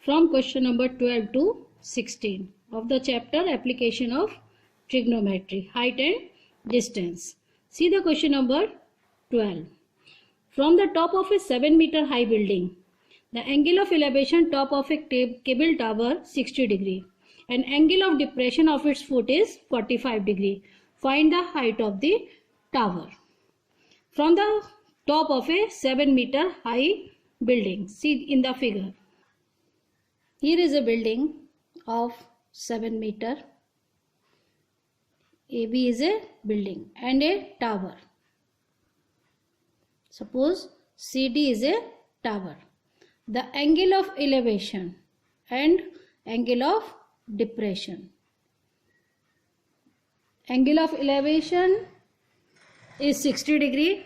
from question number 12 to 16 of the chapter application of trigonometry, height and distance. See the question number 12. From the top of a 7-meter high building, the angle of elevation top of a cable tower 60 degree and angle of depression of its foot is 45 degree. Find the height of the tower. From the top of a 7-meter high building, see in the figure. Here is a building of 7 meter. AB is a building and a tower. Suppose CD is a tower. The angle of elevation and angle of depression. Angle of elevation is 60 degree.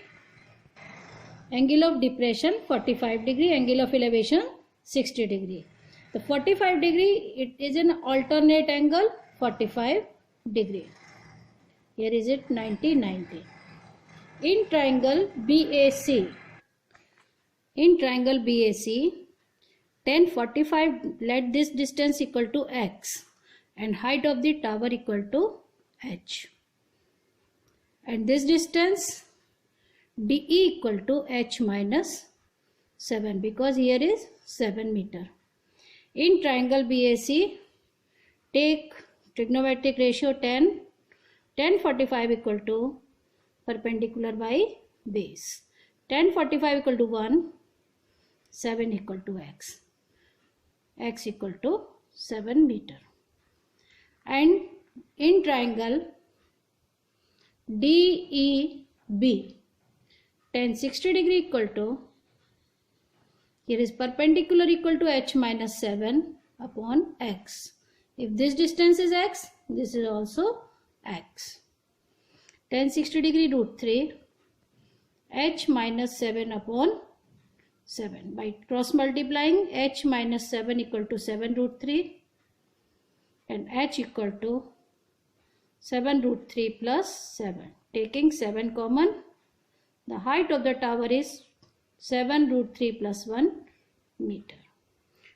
Angle of depression 45 degree. Angle of elevation 60 degree. The 45 degree, it is an alternate angle 45 degree. Here is it 90, 90. In triangle BAC, tan 45, let this distance equal to x and height of the tower equal to h. And this distance DE equal to h minus 7 because here is 7 meter. In triangle BAC, take trigonometric ratio tan 45 equal to perpendicular by base. Tan 45 equal to 1, 7 equal to x. X equal to 7 meter. And in triangle DEB, tan 60 degree equal to, here is perpendicular equal to h minus 7 upon x. If this distance is x, this is also x. Tan 60 degree root 3, h minus 7 upon 7. By cross multiplying, h minus 7 equal to 7 root 3 and h equal to 7 root 3 plus 7. Taking 7 common, the height of the tower is 7 root 3 plus 1 meter.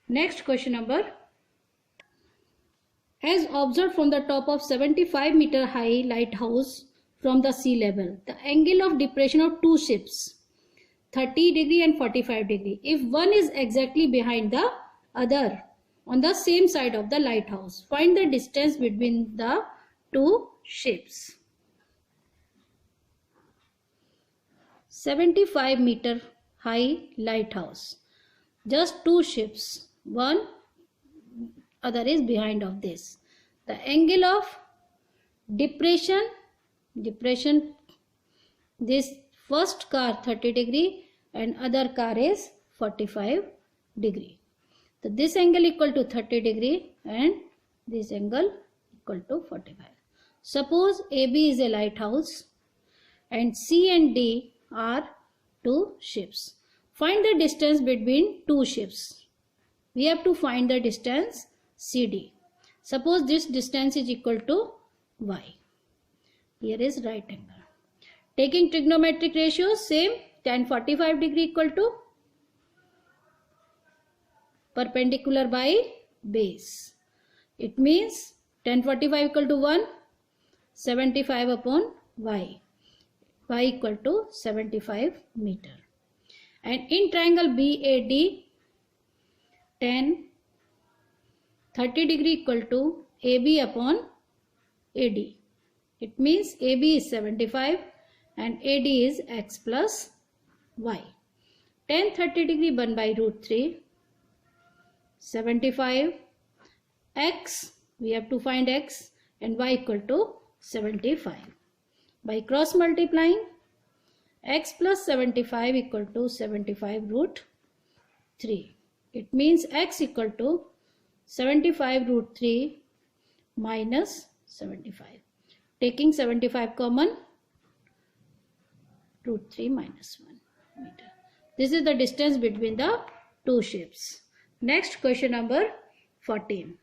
Next question number. As observed from the top of 75 meter high lighthouse from the sea level, the angle of depression of two ships 30 degree and 45 degree. If one is exactly behind the other on the same side of the lighthouse, find the distance between the two ships. 75 meter high lighthouse, just two ships, one other is behind of this. The angle of depression, this first car 30 degree and other car is 45 degree. So this angle equal to 30 degree and this angle equal to 45. Suppose AB is a lighthouse and C and D are two ships. Find the distance between two ships. We have to find the distance CD. Suppose this distance is equal to y. Here is right angle. Taking trigonometric ratio, same, tan 45 degree equal to perpendicular by base. It means tan 45 equal to 1, 75 upon y. Y equal to 75 meter. And in triangle BAD, tan 30 degree equal to AB upon AD. It means AB is 75 and AD is x plus y. Tan 30 degree 1 by root 3, 75, x, we have to find x and y equal to 75. By cross multiplying, x plus 75 equal to 75 root 3. It means x equal to 75 root 3 minus 75. Taking 75 common, root 3 minus 1 meter. This is the distance between the two ships. Next question number 14.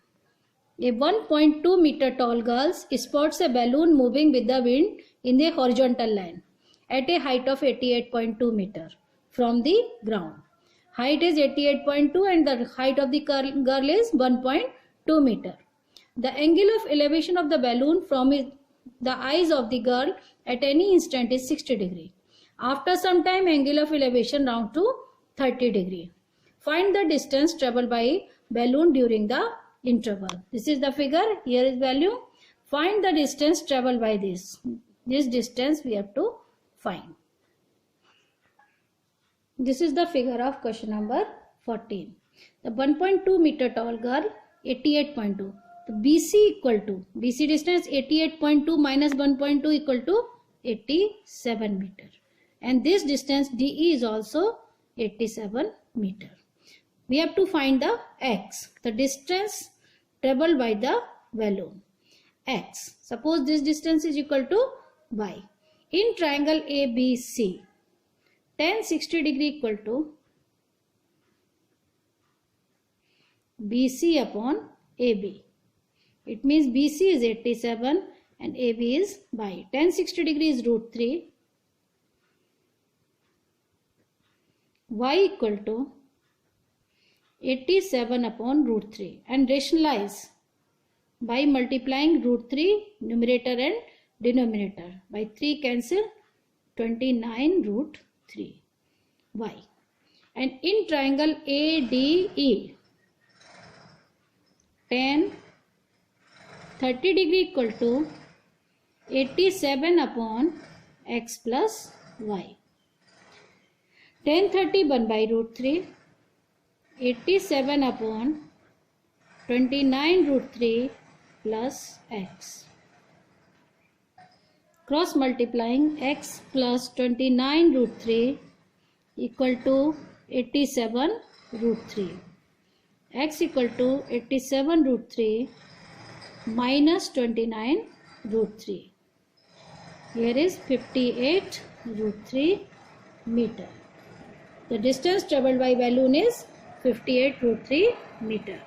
A 1.2 meter tall girl spots a balloon moving with the wind in a horizontal line at a height of 88.2 meter from the ground. Height is 88.2 and the height of the girl is 1.2 meter. The angle of elevation of the balloon from the eyes of the girl at any instant is 60 degree. After some time, angle of elevation round to 30 degree. Find the distance traveled by balloon during the interval. This is the figure. Here is value. Find the distance traveled by this. This distance we have to find. This is the figure of question number 14. The 1.2 meter tall girl, 88.2. The BC equal to, BC distance 88.2 minus 1.2 equal to 87 meter. And this distance DE is also 87 meter. We have to find the X, the distance traveled by the balloon. X. Suppose this distance is equal to Y. In triangle ABC, tan 60 degree equal to BC upon AB. It means BC is 87 and AB is Y. Tan 60 degree is root 3. Y equal to 87 upon root 3 and rationalize by multiplying root 3 numerator and denominator. By 3 cancel, 29 root 3 Y. And in triangle ADE, tan 30 degree equal to 87 upon X plus Y. Tan 30 1 by root 3, 87 upon 29 root 3 plus X. Cross multiplying X plus 29 root 3 equal to 87 root 3. X equal to 87 root 3 minus 29 root 3. Here is 58 root 3 meter. The distance traveled by balloon is 58 root 3 meter.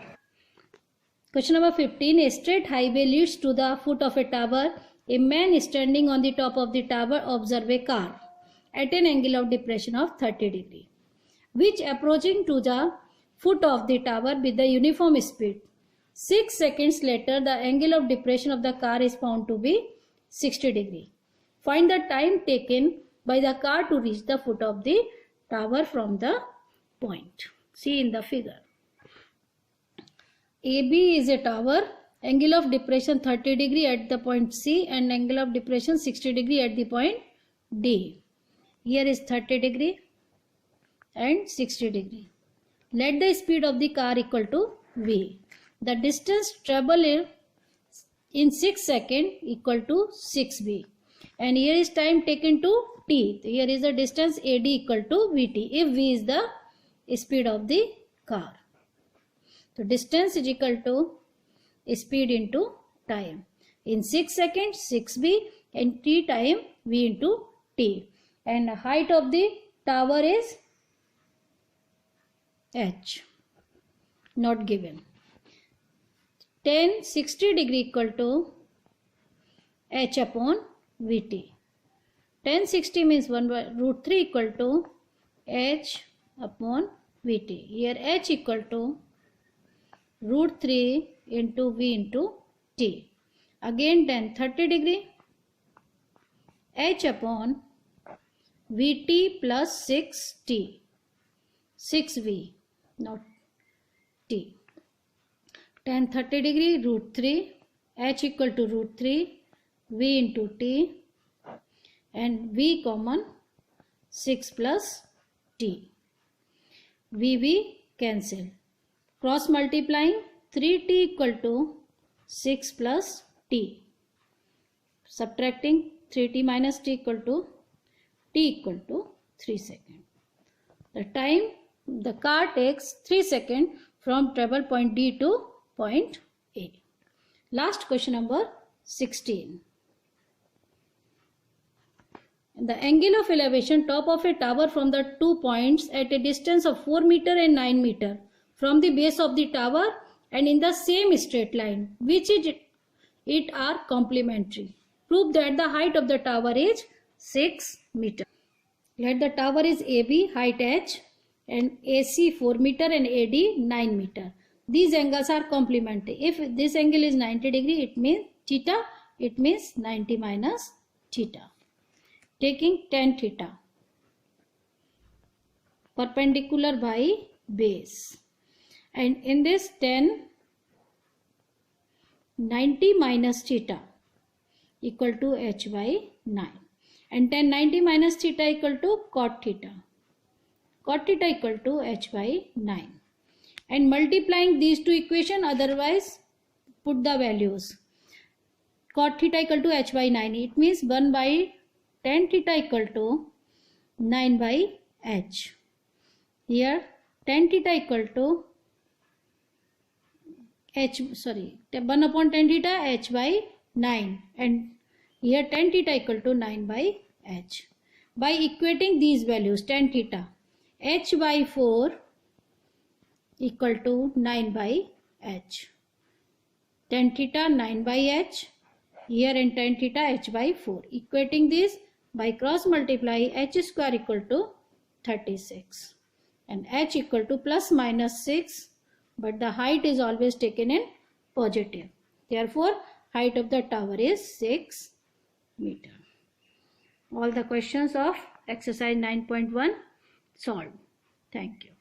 Question number 15. A straight highway leads to the foot of a tower. A man standing on the top of the tower observes a car at an angle of depression of 30 degree, which approaching to the foot of the tower with the uniform speed. 6 seconds later, the angle of depression of the car is found to be 60 degree. Find the time taken by the car to reach the foot of the tower from the point. See in the figure. AB is a tower, angle of depression 30 degree at the point C and angle of depression 60 degree at the point D. Here is 30 degree and 60 degree. Let the speed of the car equal to V. The distance traveled in 6 seconds equal to 6V. And here is time taken to T. Here is the distance AD equal to VT if V is the speed of the car. So distance is equal to speed into time. In 6 seconds 6V and T time V into T. And the height of the tower is H. Not given. Tan 60 degree equal to H upon VT. Tan 60 means 1 by root 3 equal to H upon VT. Here H equal to root 3 into V into T. Again tan 30 degree H upon VT plus 6T. 6V not T. Tan 30 degree root 3 H equal to root 3 V into T and V common 6 plus T. VV cancel. Cross multiplying 3T equal to 6 plus T. Subtracting 3T minus T equal to T equal to 3 seconds. The time the car takes 3 seconds from travel point D to point A. Last question number 16. The angle of elevation top of a tower from the 2 points at a distance of 4 meter and 9 meter from the base of the tower and in the same straight line which it are complementary. Prove that the height of the tower is 6 meter. Let the tower is AB, height H, and AC 4 meter and AD 9 meter. These angles are complementary. If this angle is 90 degree, it means theta, it means 90 minus theta. Taking tan theta, perpendicular by base, and in this tan 90 minus theta equal to h by 9, and tan 90 minus theta equal to cot theta. Cot theta equal to h by 9, and multiplying these two equations, otherwise put the values. Cot theta equal to h by 9, it means 1 by tan theta equal to 9 by h. Here tan theta equal to 1 upon tan theta h by 9, and here tan theta equal to 9 by h. By equating these values, tan theta h by 4 equal to 9 by h, tan theta 9 by h here, and tan theta h by 4. Equating this by cross multiply, h square equal to 36 and h equal to plus minus 6, but the height is always taken in positive. Therefore, height of the tower is 6 meter. All the questions of exercise 9.1 solved. Thank you.